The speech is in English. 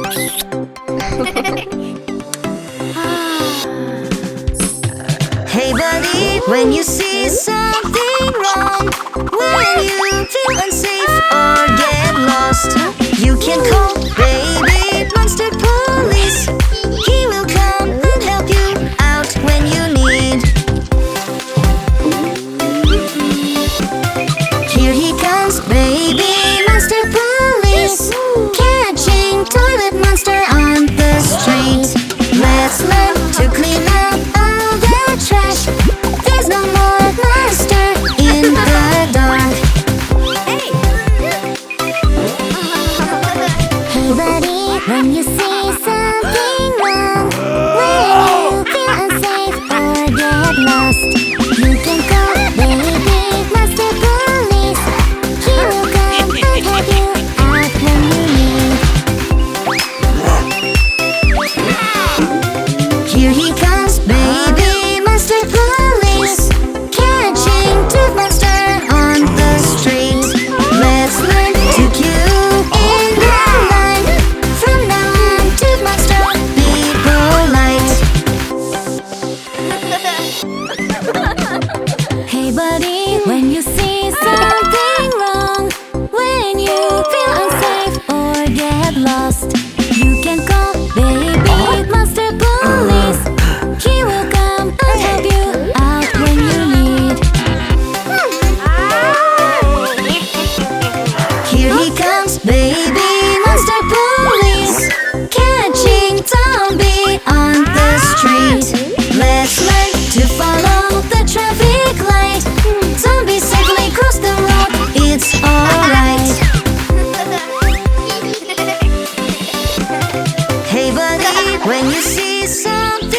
Hey buddy, when you see something wrong, when you feel unsafe or get lost, you can call baby monster police. He will come and help you out when you need. Here he comes, baby monster police, catching toilet monster on the street. Let's learn to clean up all the trash. There's no more monster in the dark. Hey! Hey buddy, when you see something wrong, when you feel unsafe or get lost, you can call baby monster police. He will come and help you out when you need. Here he comes, baby monster police, catching tooth monster on the street. Let's learn to queue in the line. From now on, tooth monster, be polite. Hey buddy, when you see something wrong, when you feel unsafe or get lost, you can call baby monster police. He will come and help you out when you need. Here he comes, baby monster police, catching zombie on the street. Let's learn to follow the traffic light. Zombies safely cross the road, it's alright. Hey buddy, when you see something